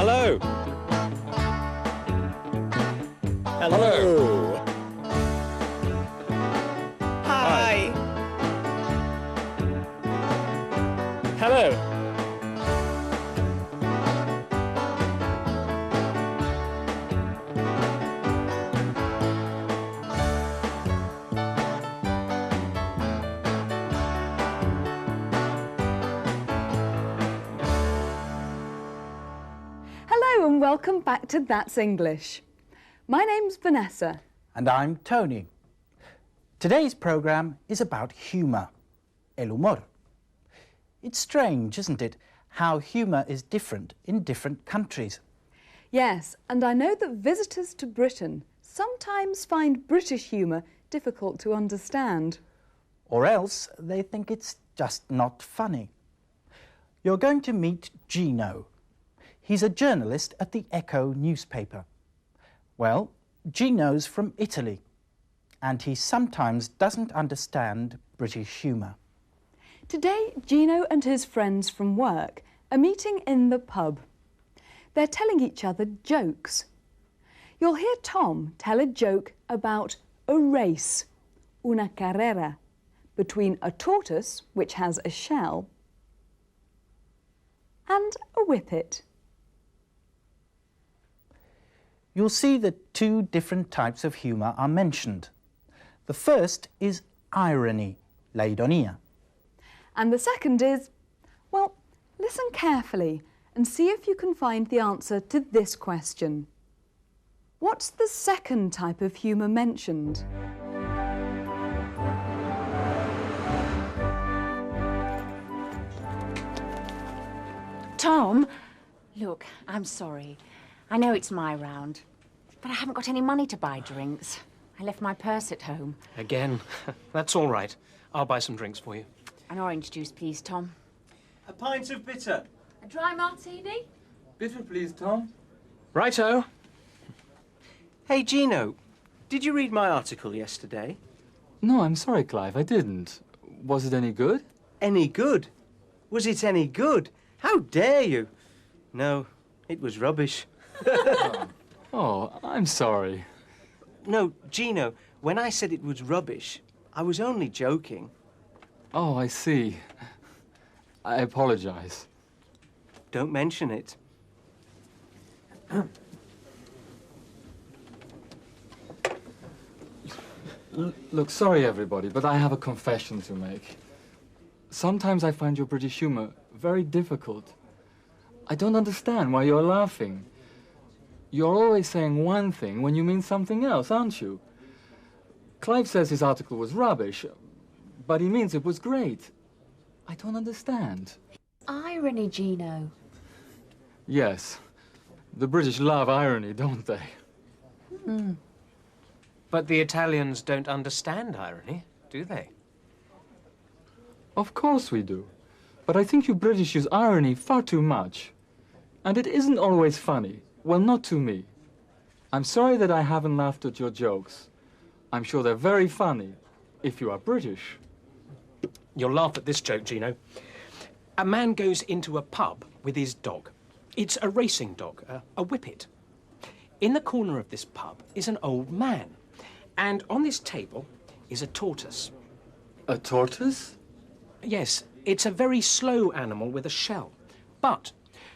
Hello. Hello. Hi. Hello. Hello and welcome back to That's English. My name's Vanessa. And I'm Tony. Today's programme is about humour, el humor. It's strange, isn't it, how humour is different in different countries. Yes, and I know that visitors to Britain sometimes find British humour difficult to understand. Or else they think it's just not funny. You're going to meet Gino. He's a journalist at the Echo newspaper. Well, Gino's from Italy, and he sometimes doesn't understand British humour. Today, Gino and his friends from work are meeting in the pub. They're telling each other jokes. You'll hear Tom tell a joke about a race, una carrera, between a tortoise, which has a shell, and a whippet. You'll see that two different types of humour are mentioned. The first is irony, la ironía. And the second is, well, listen carefully and see if you can find the answer to this question. What's the second type of humour mentioned? Tom, look, I'm sorry. I know it's my round, but I haven't got any money to buy drinks. I left my purse at home. Again? That's all right. I'll buy some drinks for you. An orange juice, please, Tom. A pint of bitter. A dry martini? Bitter, please, Tom. Righto. Hey, Gino, did you read my article yesterday? No, I'm sorry, Clive, I didn't. Was it any good? Any good? Was it any good? How dare you? No, it was rubbish. Oh, I'm sorry. No, Gino, when I said it was rubbish, I was only joking. Oh, I see. I apologize. Don't mention it. Look, sorry, everybody, but I have a confession to make. Sometimes I find your British humor very difficult. I don't understand why you're laughing. You're always saying one thing when you mean something else, aren't you? Clive says his article was rubbish, but he means it was great. I don't understand. Irony, Gino. Yes, the British love irony, don't they? But the Italians don't understand irony, do they? Of course we do. But I think you British use irony far too much. And it isn't always funny. Well, not to me. I'm sorry that I haven't laughed at your jokes. I'm sure they're very funny, if you are British. You'll laugh at this joke, Gino. A man goes into a pub with his dog. It's a racing dog, a whippet. In the corner of this pub is an old man. And on this table is a tortoise. A tortoise? Yes, it's a very slow animal with a shell. But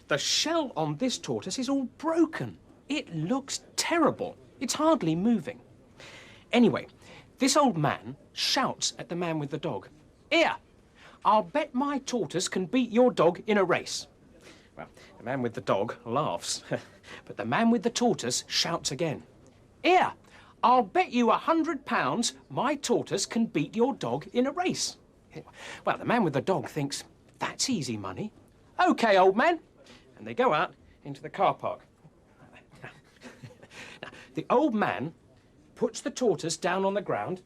the shell on this tortoise is all broken. It looks terrible. It's hardly moving. Anyway, this old man shouts at the man with the dog. "Here, I'll bet my tortoise can beat your dog in a race." Well, the man with the dog laughs, but the man with the tortoise shouts again. "Here, I'll bet you £100 my tortoise can beat your dog in a race." Well, the man with the dog thinks, that's easy money. OK, old man. And they go out into the car park. Now, the old man puts the tortoise down on the ground.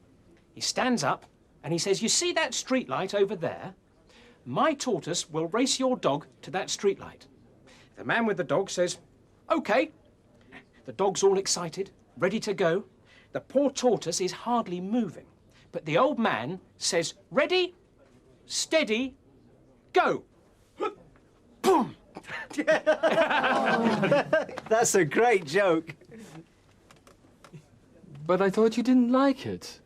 He stands up and he says, "You see that street light over there? My tortoise will race your dog to that street light." The man with the dog says, "OK." The dog's all excited, ready to go. The poor tortoise is hardly moving. But the old man says, "Ready, steady, go." Boom! That's a great joke. But I thought you didn't like it.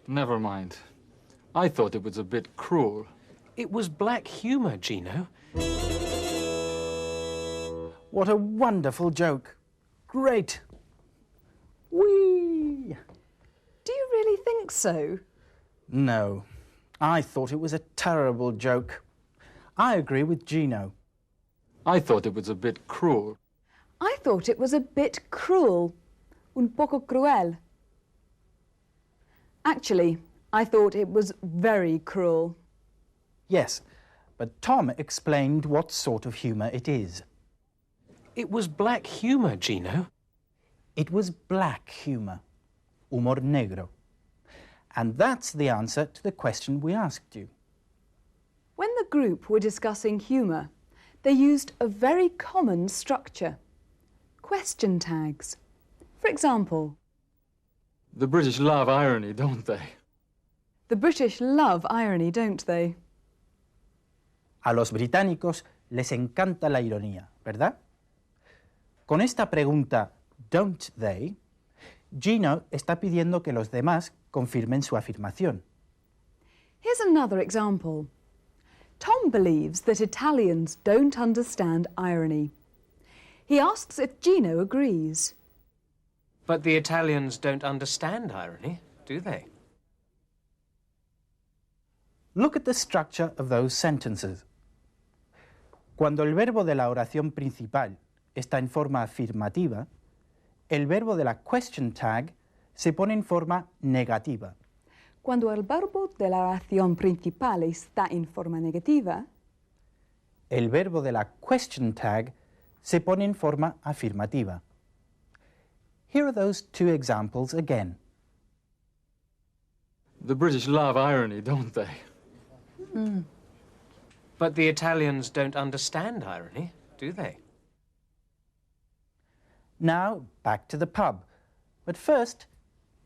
Never mind. I thought it was a bit cruel. It was black humour, Gino. What a wonderful joke. Great. Whee! Do you really think so? No, I thought it was a terrible joke. I agree with Gino. I thought it was a bit cruel. I thought it was a bit cruel. Un poco cruel. Actually, I thought it was very cruel. Yes, but Tom explained what sort of humour it is. It was black humour, Gino. It was black humour, humor negro. And that's the answer to the question we asked you. When the group were discussing humour, they used a very common structure. Question tags. For example, The British love irony, don't they? the British love irony, don't they? A los británicos les encanta la ironía, ¿verdad? Con esta pregunta, don't they, Gino está pidiendo que los demás confirmen su afirmación. Here's another example. Tom believes that Italians don't understand irony. He asks if Gino agrees. But the Italians don't understand irony, do they? Look at the structure of those sentences. Cuando el verbo de la oración principal está en forma afirmativa, el verbo de la question tag se pone en forma negativa. Cuando el verbo de la oración principal está en forma negativa, El verbo de la question tag se pone en forma afirmativa. Here are those two examples again. The British love irony, don't they? But the Italians don't understand irony, do they? Now, back to the pub. But first,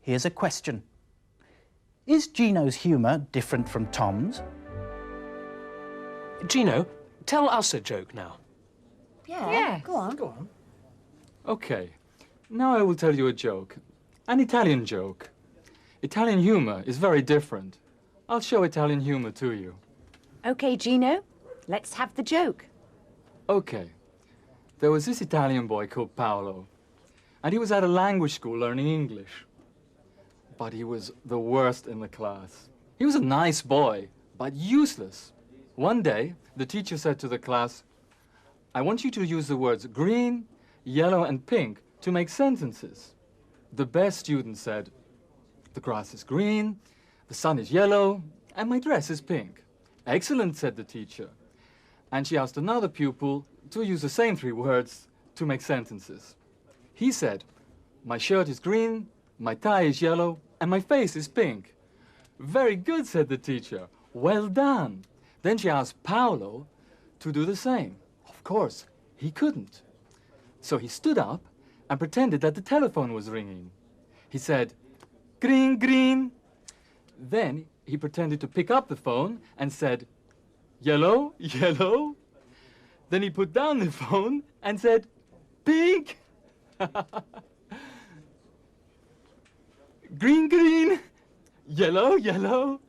here's a question. Is Gino's humour different from Tom's? Gino, tell us a joke now. Yeah, go on. Go on. Okay, now I will tell you a joke. An Italian joke. Italian humor is very different. I'll show Italian humor to you. OK, Gino, let's have the joke. Okay, there was this Italian boy called Paolo, and he was at a language school learning English. But he was the worst in the class. He was a nice boy, but useless. One day, the teacher said to the class, I want you to use the words green, yellow, and pink to make sentences. The best student said, the grass is green, the sun is yellow, and my dress is pink. Excellent, said the teacher. And she asked another pupil to use the same three words to make sentences. He said, my shirt is green, my tie is yellow, and my face is pink. Very good, said the teacher. Well done. Then she asked Paolo to do the same. Of course, he couldn't. So he stood up and pretended that the telephone was ringing. He said, green, green. Then he pretended to pick up the phone and said, yellow, yellow. Then he put down the phone and said, pink. Green, green, yellow, yellow,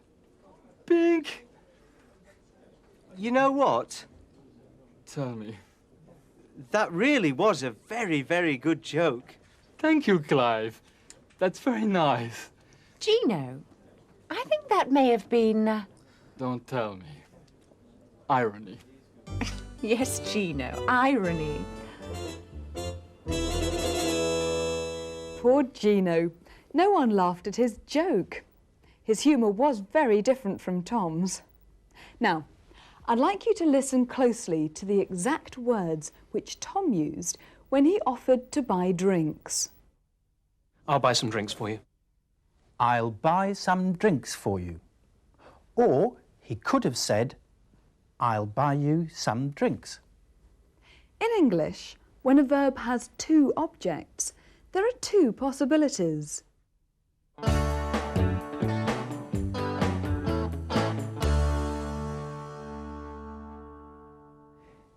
pink. You know what? Tell me. That really was a very, very good joke. Thank you, Clive. That's very nice. Gino, I think that may have been... Don't tell me. Irony. Yes, Gino, irony. poor Gino. No one laughed at his joke. His humour was very different from Tom's. Now, I'd like you to listen closely to the exact words which Tom used when he offered to buy drinks. I'll buy some drinks for you. I'll buy some drinks for you. Or he could have said, I'll buy you some drinks. In English, when a verb has two objects, there are two possibilities.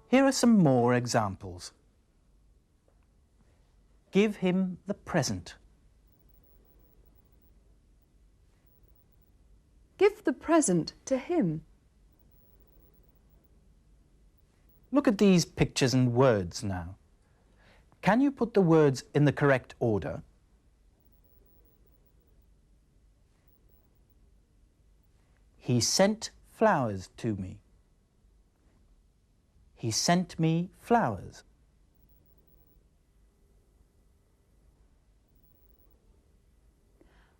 Here are some more examples. Give him the present. Give the present to him. Look at these pictures and words now. Can you put the words in the correct order? He sent flowers to me. He sent me flowers.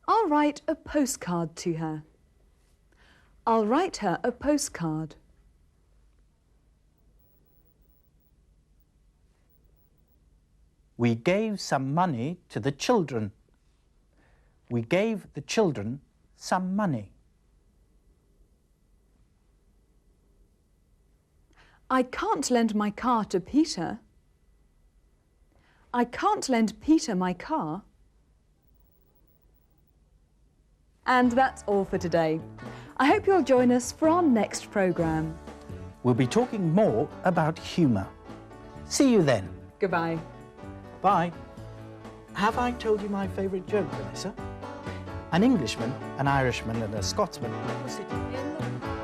I'll write a postcard to her. I'll write her a postcard. We gave some money to the children. We gave the children some money. I can't lend my car to Peter. I can't lend Peter my car. And that's all for today. I hope you'll join us for our next programme. We'll be talking more about humour. See you then. Goodbye. Bye. Have I told you my favourite joke, Vanessa? An Englishman, an Irishman and a Scotsman were sitting in the...